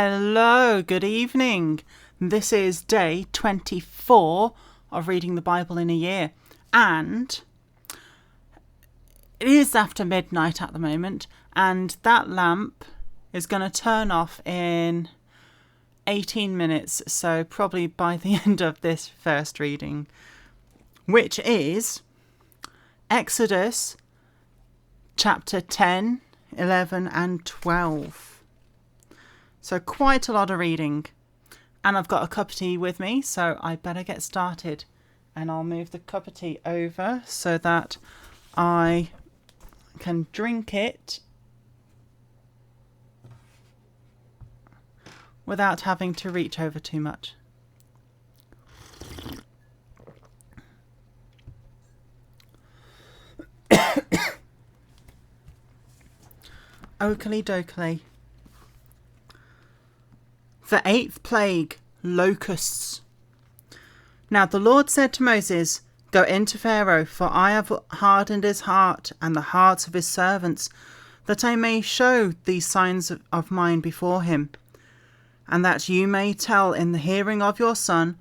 Hello, good evening. This is day 24 of reading the Bible in a year, and it is after midnight at the moment, and that lamp is going to turn off in 18 minutes, so probably by the end of this first reading, which is Exodus chapter 10, 11 and 12. So quite a lot of reading. And I've got a cup of tea with me, so I better get started. And I'll move the cup of tea over so that I can drink it without having to reach over too much. Oakley dokley. The 8th plague, locusts. Now the Lord said to Moses, Go into Pharaoh, for I have hardened his heart and the hearts of his servants, that I may show these signs of mine before him, and that you may tell in the hearing of your son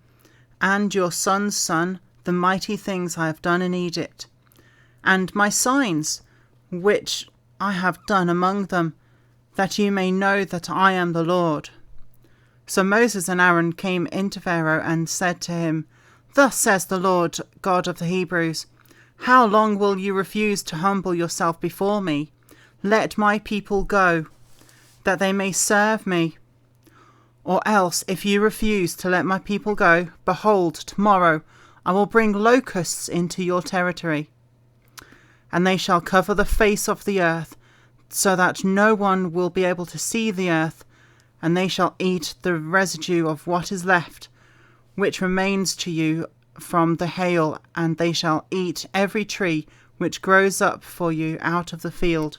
and your son's son the mighty things I have done in Egypt, and my signs which I have done among them, that you may know that I am the Lord. So Moses and Aaron came into Pharaoh and said to him, Thus says the Lord God of the Hebrews, How long will you refuse to humble yourself before me? Let my people go, that they may serve me. Or else, if you refuse to let my people go, behold, tomorrow I will bring locusts into your territory, and they shall cover the face of the earth, so that no one will be able to see the earth, and they shall eat the residue of what is left, which remains to you from the hail, and they shall eat every tree which grows up for you out of the field.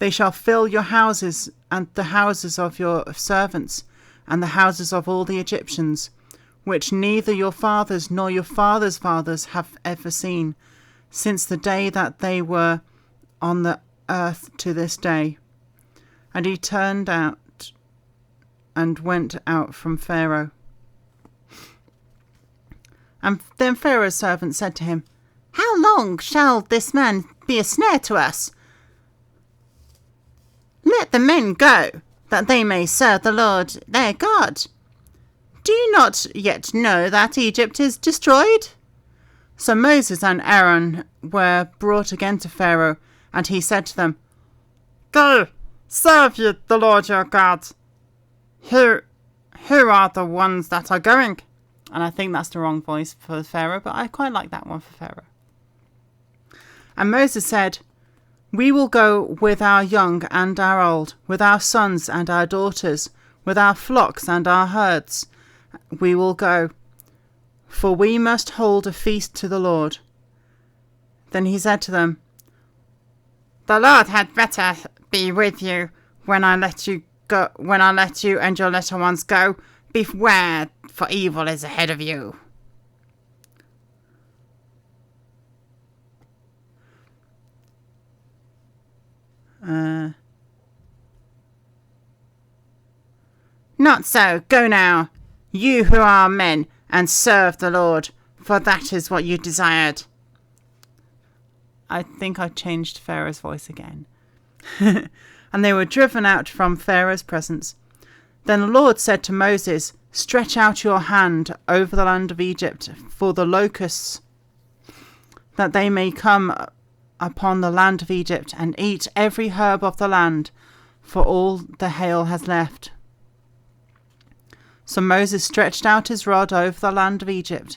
They shall fill your houses, and the houses of your servants, and the houses of all the Egyptians, which neither your fathers nor your fathers' fathers have ever seen, since the day that they were on the earth to this day. And he turned out and went out from Pharaoh. And then Pharaoh's servant said to him, How long shall this man be a snare to us? Let the men go, that they may serve the Lord their God. Do you not yet know that Egypt is destroyed? So Moses and Aaron were brought again to Pharaoh, and he said to them, Go, serve ye the Lord your God. Who are the ones that are going? And I think that's the wrong voice for Pharaoh, but I quite like that one for Pharaoh. And Moses said, We will go with our young and our old, with our sons and our daughters, with our flocks and our herds. We will go, for we must hold a feast to the Lord. Then he said to them, The Lord had better be with you when I let you and your little ones go. Beware, for evil is ahead of you. Not so. Go now, you who are men, and serve the Lord, for that is what you desired. I think I changed Pharaoh's voice again. And they were driven out from Pharaoh's presence. Then the Lord said to Moses, Stretch out your hand over the land of Egypt for the locusts, that they may come upon the land of Egypt and eat every herb of the land, for all the hail has left. So Moses stretched out his rod over the land of Egypt,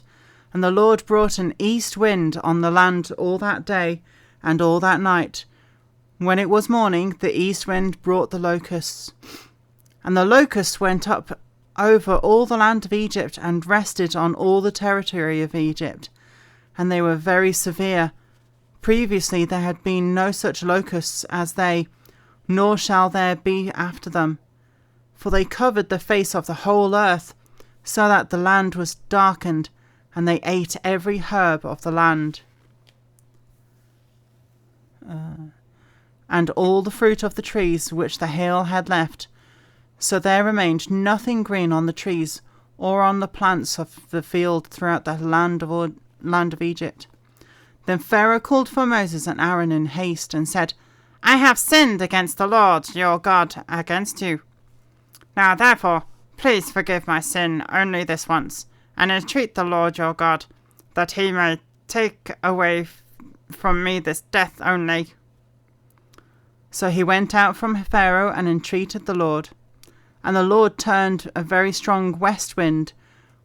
and the Lord brought an east wind on the land all that day and all that night. When it was morning, the east wind brought the locusts. And the locusts went up over all the land of Egypt and rested on all the territory of Egypt. And they were very severe. Previously there had been no such locusts as they, nor shall there be after them. For they covered the face of the whole earth, so that the land was darkened, and they ate every herb of the land. And all the fruit of the trees which the hail had left, So there remained nothing green on the trees or on the plants of the field throughout the land of Egypt. Then Pharaoh called for Moses and Aaron in haste and said, I have sinned against the Lord your God against you. Now therefore, please forgive my sin only this once, and entreat the Lord your God, that he may take away from me this death only. So he went out from Pharaoh and entreated the Lord. And the Lord turned a very strong west wind,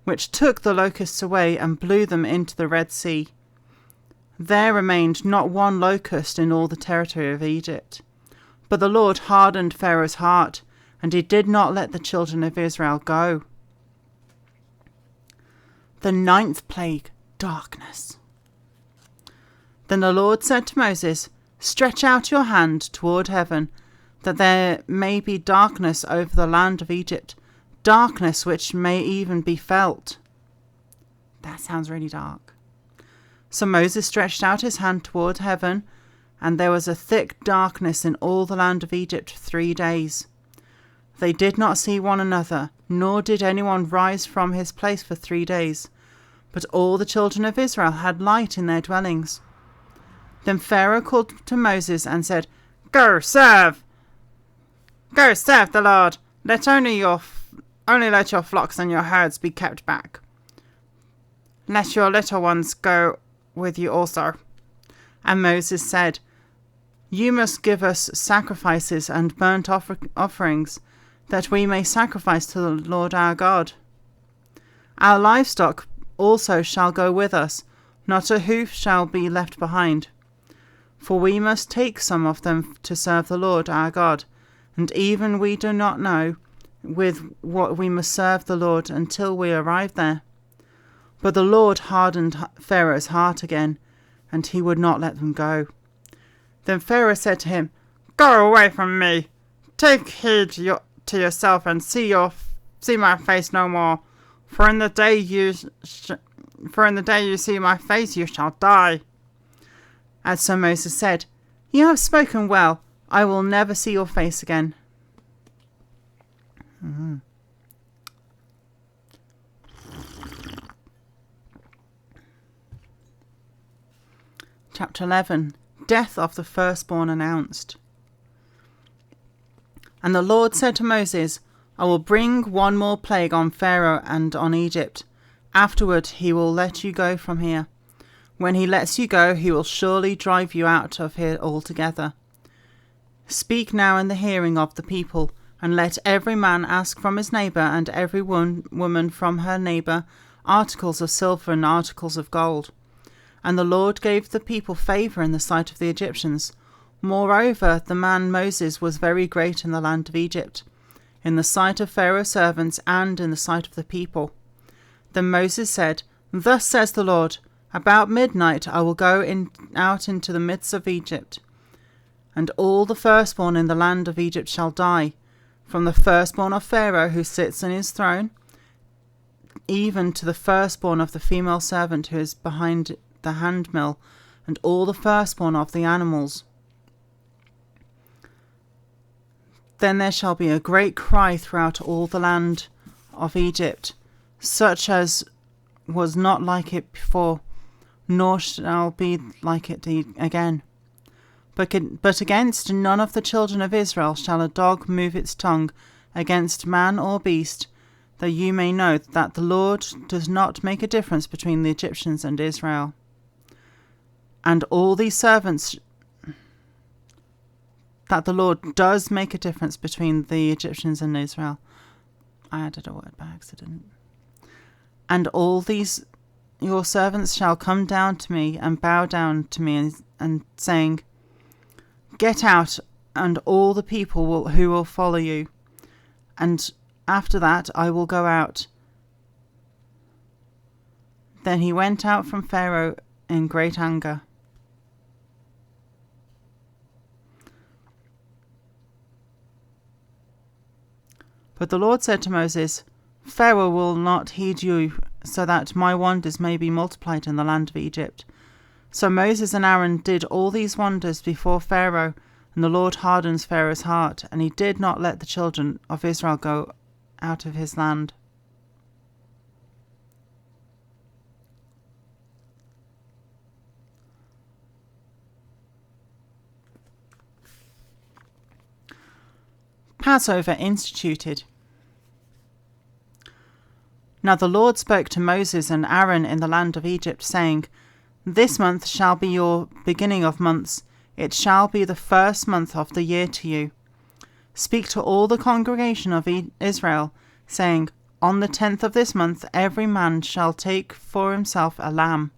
which took the locusts away and blew them into the Red Sea. There remained not one locust in all the territory of Egypt. But the Lord hardened Pharaoh's heart, and he did not let the children of Israel go. The 9th plague, darkness. Then the Lord said to Moses, Stretch out your hand toward heaven, that there may be darkness over the land of Egypt, darkness which may even be felt. That sounds really dark. So Moses stretched out his hand toward heaven, and there was a thick darkness in all the land of Egypt 3 days. They did not see one another, nor did anyone rise from his place for 3 days. But all the children of Israel had light in their dwellings. Then Pharaoh called to Moses and said, Go serve the Lord. Only let your flocks and your herds be kept back. Let your little ones go with you also. And Moses said, You must give us sacrifices and burnt offerings, that we may sacrifice to the Lord our God. Our livestock also shall go with us, not a hoof shall be left behind. For we must take some of them to serve the Lord our God, and even we do not know with what we must serve the Lord until we arrive there. But the Lord hardened Pharaoh's heart again, and he would not let them go. Then Pharaoh said to him, Go away from me. Take heed to yourself and see my face no more. For in the day you see my face, you shall die. And so Moses said, You have spoken well. I will never see your face again. Chapter 11. Death of the firstborn announced. And the Lord said to Moses, I will bring one more plague on Pharaoh and on Egypt. Afterward he will let you go from here. When he lets you go, he will surely drive you out of here altogether. Speak now in the hearing of the people, and let every man ask from his neighbour and every woman from her neighbour articles of silver and articles of gold. And the Lord gave the people favour in the sight of the Egyptians. Moreover, the man Moses was very great in the land of Egypt, in the sight of Pharaoh's servants and in the sight of the people. Then Moses said, Thus says the Lord, About midnight I will go out into the midst of Egypt, and all the firstborn in the land of Egypt shall die, from the firstborn of Pharaoh who sits on his throne, even to the firstborn of the female servant who is behind the handmill, and all the firstborn of the animals. Then there shall be a great cry throughout all the land of Egypt, such as was not like it before, nor shall be like it again. But against none of the children of Israel shall a dog move its tongue against man or beast, that you may know that the Lord does not make a difference between the Egyptians and Israel. And all these servants, that the Lord does make a difference between the Egyptians and Israel. I added a word by accident. And all these your servants shall come down to me and bow down to me and saying, Get out, and all the people who will follow you. And after that I will go out. Then he went out from Pharaoh in great anger. But the Lord said to Moses, Pharaoh will not heed you, so that my wonders may be multiplied in the land of Egypt. So Moses and Aaron did all these wonders before Pharaoh, And the Lord hardened Pharaoh's heart, and he did not let the children of Israel go out of his land. Passover instituted. Now the Lord spoke to Moses and Aaron in the land of Egypt, saying, This month shall be your beginning of months. It shall be the first month of the year to you. Speak to all the congregation of Israel, saying, On the 10th of this month every man shall take for himself a lamb,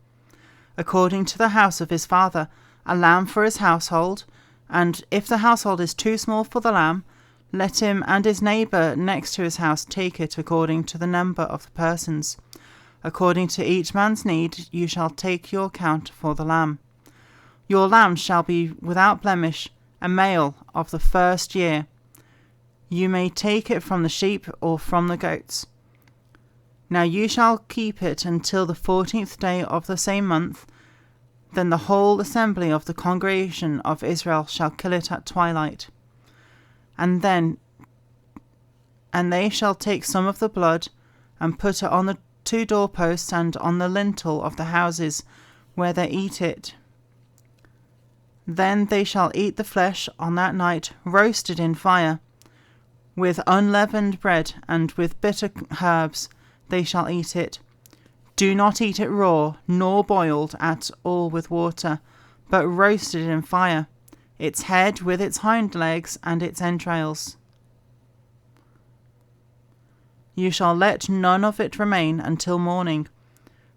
according to the house of his father, a lamb for his household. And if the household is too small for the lamb, let him and his neighbour next to his house take it according to the number of the persons. According to each man's need you shall take your count for the lamb. Your lamb shall be without blemish, a male of the first year. You may take it from the sheep or from the goats. Now you shall keep it until the 14th day of the same month. Then the whole assembly of the congregation of Israel shall kill it at twilight. And they shall take some of the blood and put it on the 2 doorposts and on the lintel of the houses where they eat it. Then they shall eat the flesh on that night, roasted in fire, with unleavened bread, and with bitter herbs they shall eat it. Do not eat it raw, nor boiled at all with water, but roasted in fire, its head with its hind legs and its entrails. You shall let none of it remain until morning,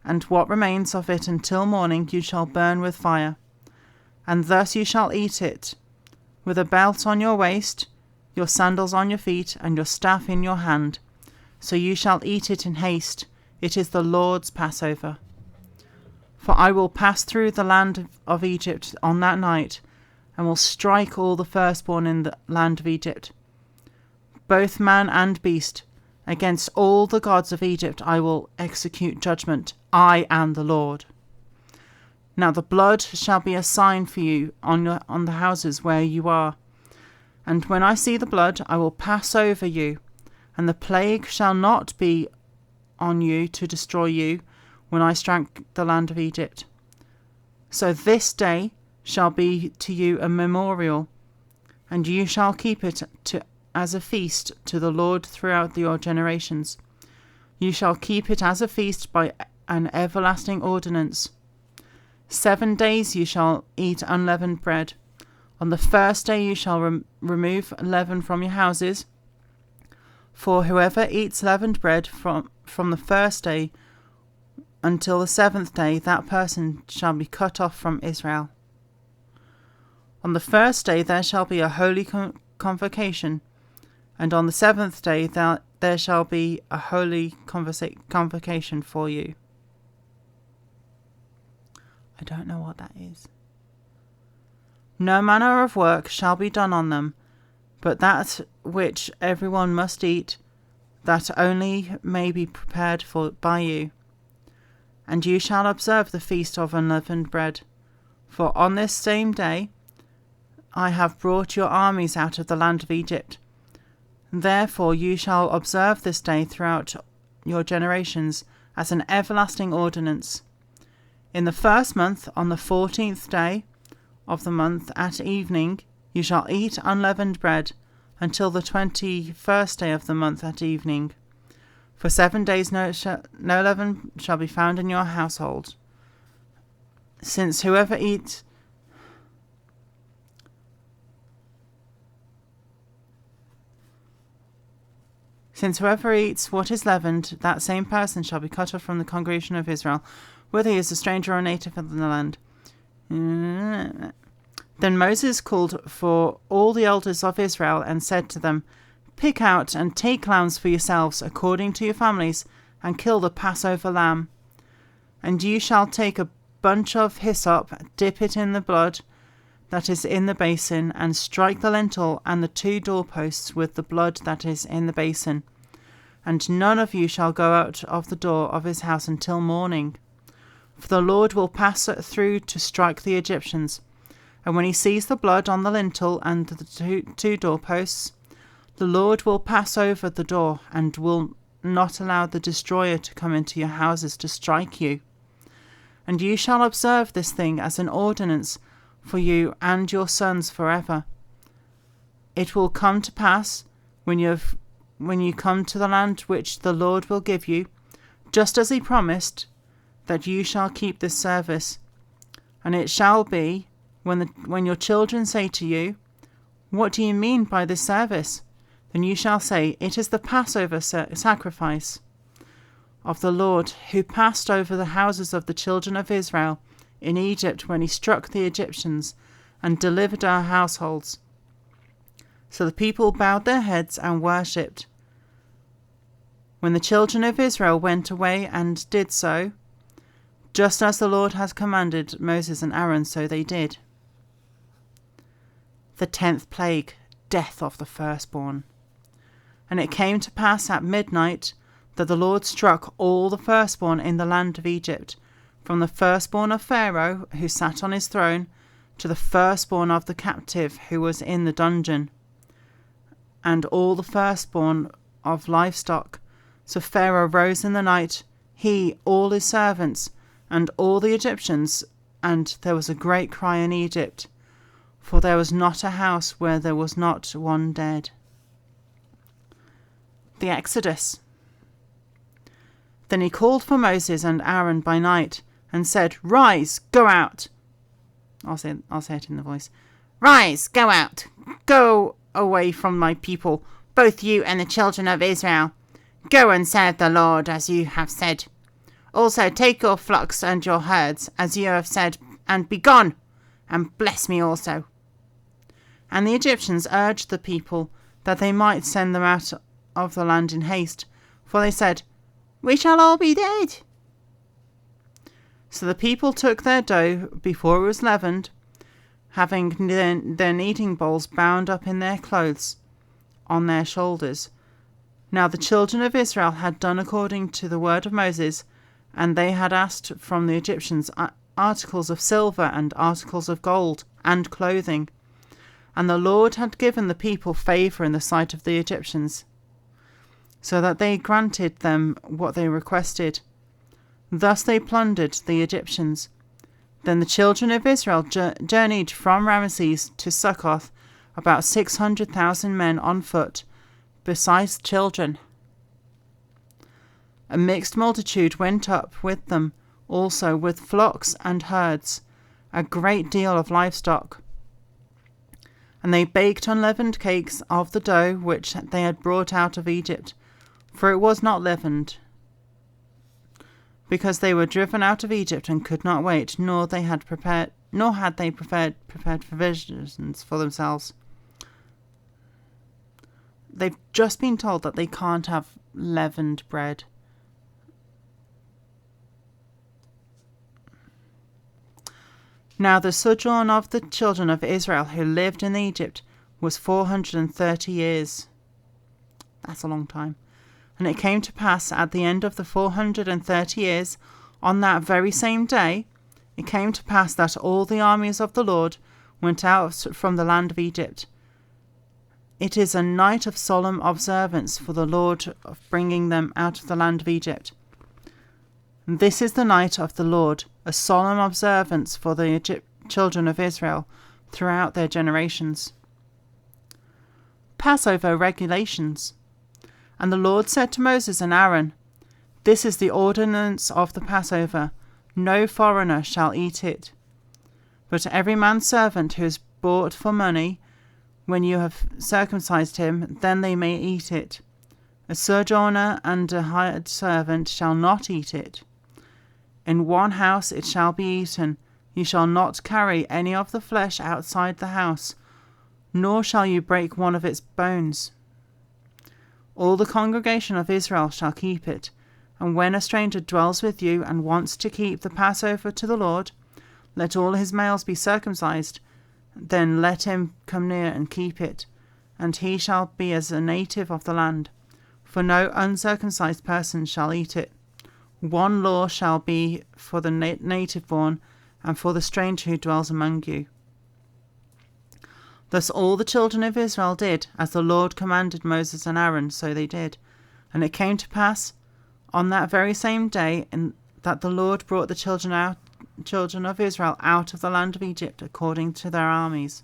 and what remains of it until morning you shall burn with fire. And thus you shall eat it, with a belt on your waist, your sandals on your feet, and your staff in your hand. So you shall eat it in haste. It is the Lord's Passover. For I will pass through the land of Egypt on that night, and will strike all the firstborn in the land of Egypt, both man and beast. Against all the gods of Egypt I will execute judgment. I am the Lord. Now the blood shall be a sign for you on the houses where you are. And when I see the blood, I will pass over you, and the plague shall not be on you to destroy you when I strike the land of Egypt. So this day shall be to you a memorial, and you shall keep it as a feast to the Lord throughout your generations. You shall keep it as a feast by an everlasting ordinance. 7 days you shall eat unleavened bread. On the first day you shall remove leaven from your houses. For whoever eats leavened bread from the first day until the 7th day, that person shall be cut off from Israel. On the first day there shall be a holy convocation, and on the 7th day there shall be a holy convocation for you. I don't know what that is. No manner of work shall be done on them, but that which everyone must eat, that only may be prepared by you. And you shall observe the feast of unleavened bread. For on this same day I have brought your armies out of the land of Egypt. Therefore you shall observe this day throughout your generations as an everlasting ordinance. In the 1st month, on the 14th day of the month at evening, you shall eat unleavened bread until the 21st day of the month at evening. For 7 days no leaven shall be found in your household. Since whoever eats what is leavened, that same person shall be cut off from the congregation of Israel, whether he is a stranger or a native in the land. Then Moses called for all the elders of Israel and said to them, Pick out and take lambs for yourselves according to your families, and kill the Passover lamb. And you shall take a bunch of hyssop, dip it in the blood that is in the basin, and strike the lintel and the 2 doorposts with the blood that is in the basin. And none of you shall go out of the door of his house until morning. For the Lord will pass through to strike the Egyptians, And when he sees the blood on the lintel and the two doorposts, the Lord will pass over the door and will not allow the destroyer to come into your houses to strike you. And you shall observe this thing as an ordinance for you and your sons forever. It will come to pass when you come to the land which the Lord will give you, just as he promised, that you shall keep this service. And it shall be, when your children say to you, "What do you mean by this service?" then you shall say, "It is the Passover sacrifice of the Lord, who passed over the houses of the children of Israel in Egypt when he struck the Egyptians and delivered our households." So the people bowed their heads and worshipped. When the children of Israel went away and did so, just as the Lord has commanded Moses and Aaron, so they did. The 10th plague, death of the firstborn. And it came to pass at midnight that the Lord struck all the firstborn in the land of Egypt, from the firstborn of Pharaoh, who sat on his throne, to the firstborn of the captive who was in the dungeon, and all the firstborn of livestock. So Pharaoh rose in the night, he, all his servants, and all the Egyptians, and there was a great cry in Egypt, for there was not a house where there was not one dead. The Exodus. Then he called for Moses and Aaron by night, and said, "Rise, go out." I'll say it in the voice. "Rise, go out, go away from my people, both you and the children of Israel. Go and serve the Lord as you have said. Also take your flocks and your herds, as you have said, and be gone, and bless me also." And the Egyptians urged the people that they might send them out of the land in haste, for they said, "We shall all be dead." So the people took their dough before it was leavened, having their kneading bowls bound up in their clothes on their shoulders. Now the children of Israel had done according to the word of Moses, and they had asked from the Egyptians articles of silver and articles of gold and clothing. And the Lord had given the people favour in the sight of the Egyptians, so that they granted them what they requested. Thus they plundered the Egyptians. Then the children of Israel journeyed from Ramesses to Succoth, about 600,000 men on foot, besides children. A mixed multitude went up with them, also with flocks and herds, a great deal of livestock. And they baked unleavened cakes of the dough which they had brought out of Egypt, for it was not leavened, because they were driven out of Egypt and could not wait, nor had they prepared provisions for themselves. They've just been told that they can't have leavened bread. Now the sojourn of the children of Israel who lived in Egypt was 430 years. That's a long time. And it came to pass at the end of the 430 years, on that very same day, it came to pass that all the armies of the Lord went out from the land of Egypt. It is a night of solemn observance for the Lord of bringing them out of the land of Egypt. This is the night of the Lord, a solemn observance for the children of Israel throughout their generations. Passover regulations. And the Lord said to Moses and Aaron, "This is the ordinance of the Passover. No foreigner shall eat it. But every man's servant who is bought for money, when you have circumcised him, then they may eat it. A sojourner and a hired servant shall not eat it. In one house it shall be eaten. You shall not carry any of the flesh outside the house, nor shall you break one of its bones. All the congregation of Israel shall keep it. And when a stranger dwells with you and wants to keep the Passover to the Lord, let all his males be circumcised. Then let him come near and keep it, and he shall be as a native of the land. For no uncircumcised person shall eat it. One law shall be for the native born, and for the stranger who dwells among you." Thus all the children of Israel did, as the Lord commanded Moses and Aaron, so they did. And it came to pass on that very same day that the Lord brought the children of Israel out of the land of Egypt according to their armies.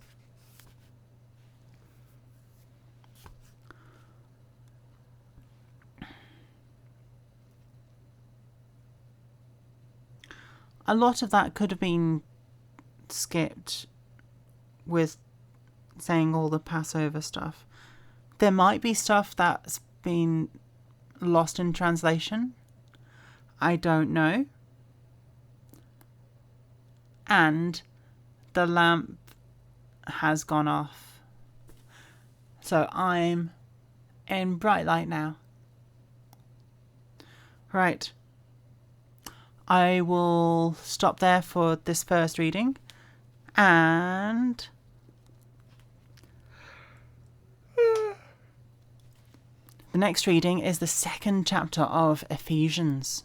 A lot of that could have been skipped with saying all the Passover stuff. There might be stuff that's been lost in translation. I don't know. And the lamp has gone off. So I'm in bright light now. Right. I will stop there for this first reading, and the next reading is the second chapter of Ephesians.